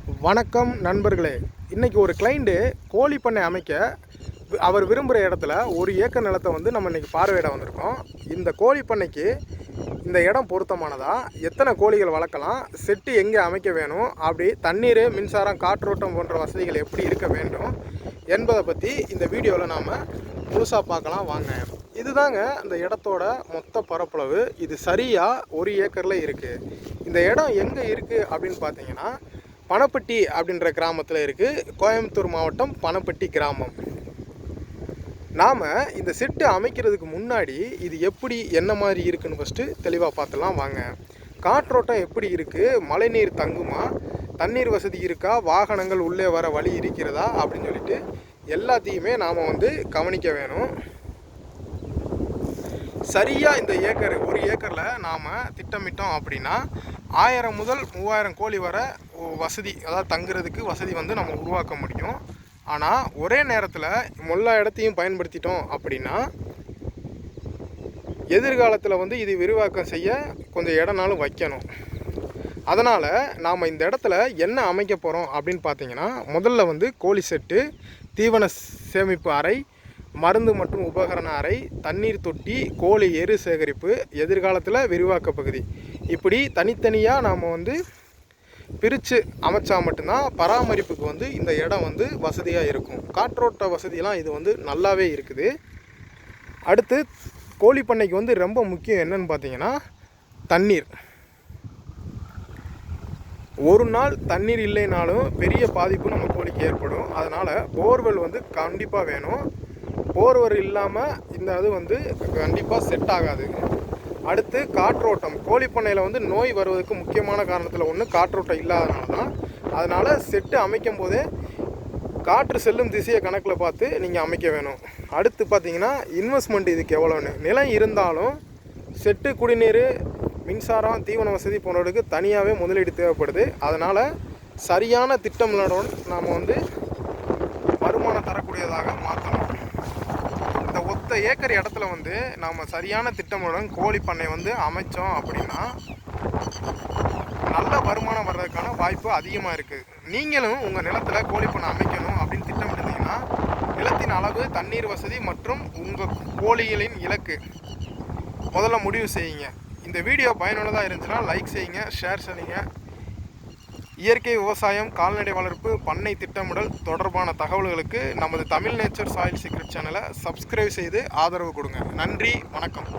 வணக்கம் நண்பர்களே. இன்றைக்கி ஒரு கிளைண்ட்டு கோழி பண்ணை அமைக்க அவர் விரும்புகிற இடத்துல 1 ஏக்கர் நிலத்தை வந்து நம்ம இன்றைக்கி பார்வையிட வந்திருக்கோம். இந்த கோழி பண்ணைக்கு இந்த இடம் பொருத்தமானதா, எத்தனை கோழிகள் வளர்க்கலாம், செட்டு எங்கே அமைக்க வேணும், அப்படி தண்ணீர், மின்சாரம், காற்றோட்டம் போன்ற வசதிகள் எப்படி இருக்க வேண்டும் என்பதை பற்றி இந்த வீடியோவில் நாம் முழுசாக பார்க்கலாம் வாங்க. இதுதாங்க அந்த இடத்தோட மொத்த பரப்பளவு. இது சரியாக 1 ஏக்கரில் இருக்குது. இந்த இடம் எங்கே இருக்குது அப்படின்னு பார்த்தீங்கன்னா, பணப்பட்டி அப்படின்ற கிராமத்தில் இருக்குது. கோயம்புத்தூர் மாவட்டம் பணப்பட்டி கிராமம். நாம் இந்த செட்டு அமைக்கிறதுக்கு முன்னாடி இது எப்படி என்ன மாதிரி இருக்குன்னு ஃபஸ்ட்டு தெளிவாக பார்த்துலாம் வாங்க. காற்றோட்டம் எப்படி இருக்குது, மழைநீர் தங்குமா, தண்ணீர் வசதி இருக்கா, வாகனங்கள் உள்ளே வர வழி இருக்கிறதா அப்படின்னு சொல்லிட்டு எல்லாத்தையுமே நாம் வந்து கவனிக்க வேணும். சரியாக இந்த ஏக்கர் 1 ஏக்கரில் நாம் திட்டமிட்டோம் அப்படின்னா 1000 முதல் 3000 கோழி வர வசதி, அதாவது தங்குறதுக்கு வசதி வந்து நம்ம உருவாக்க முடியும். ஆனால் ஒரே நேரத்தில் எல்லா இடத்தையும் பயன்படுத்திட்டோம் அப்படின்னா எதிர்காலத்தில் வந்து இது விரிவாக்கம் செய்ய கொஞ்சம் இடம்னாலும் வைக்கணும். அதனால் நாம் இந்த இடத்துல என்ன அமைக்க போகிறோம் அப்படின்னு பார்த்தீங்கன்னா, முதல்ல வந்து கோழி செட்டு, தீவன சேமிப்பு அறை, மருந்து மற்றும் உபகரண அறை, தண்ணீர் தொட்டி, கோழி எரு சேகரிப்பு, எதிர்காலத்தில் விரிவாக்க பகுதி, இப்படி தனித்தனியாக நாம் வந்து பிரித்து அமைச்சா மட்டும்தான் பராமரிப்புக்கு வந்து இந்த இடம் வந்து வசதியாக இருக்கும். காற்றோட்ட வசதியெல்லாம் இது வந்து நல்லாவே இருக்குது. அடுத்து கோழி பண்ணைக்கு வந்து ரொம்ப முக்கியம் என்னன்னு பார்த்தீங்கன்னா தண்ணீர். ஒரு நாள் தண்ணீர் இல்லைனாலும் பெரிய பாதிப்பு நம்ம கோழிக்கு ஏற்படும். அதனால் போர்வெல் வந்து கண்டிப்பாக வேணும். போர்வெல் இல்லாமல் இந்த அது வந்து கண்டிப்பாக செட் ஆகாது. அடுத்து காற்றோட்டம். கோழி பண்ணையில் வந்து நோய் வருவதற்கு முக்கியமான காரணத்தில் ஒன்று காற்றோட்டம் இல்லாதனால தான். அதனால் செட்டு அமைக்கும் போதே காற்று செல்லும் திசையை கணக்கில் பார்த்து நீங்கள் அமைக்க வேணும். அடுத்து பார்த்தீங்கன்னா இன்வெஸ்ட்மெண்ட் இதுக்கு எவ்வளோன்னு. நிலம் இருந்தாலும் செட்டு, குடிநீர், மின்சாரம், தீவன வசதி போன்றவற்றுக்கு தனியாகவே முதலீடு தேவைப்படுது. அதனால் சரியான திட்டமிடலுடன் நாம் வந்து வருமானம் தரக்கூடியதாக மாற்றணும். இந்த 1 ஏக்கர் இடத்துல வந்து நாம் சரியான திட்டமிடலுடன் கோழி பண்ணை வந்து அமைச்சோம் அப்படின்னா நல்ல வருமானம் வர்றதுக்கான வாய்ப்பு அதிகமாக இருக்குது. நீங்களும் உங்கள் நிலத்தில் கோழி பண்ணை அமைக்கணும் அப்படின்னு திட்டமிட்டிருந்தீங்கன்னா நிலத்தின் அளவு, தண்ணீர் வசதி மற்றும் உங்கள் கோழிகளின் இலக்கு முதல்ல முடிவு செய்யுங்க. இந்த வீடியோ பயனுள்ளதாக இருந்துச்சுன்னா லைக் செய்யுங்க, ஷேர் செய்யுங்க. இயற்கை விவசாயம், கால்நடை வளர்ப்பு, பண்ணை திட்டமிடல் தொடர்பான தகவல்களுக்கு நமது தமிழ் நேச்சர் சாயில் சீக்ரெட் சேனலை சப்ஸ்கிரைப் செய்து ஆதரவு கொடுங்க. நன்றி, வணக்கம்.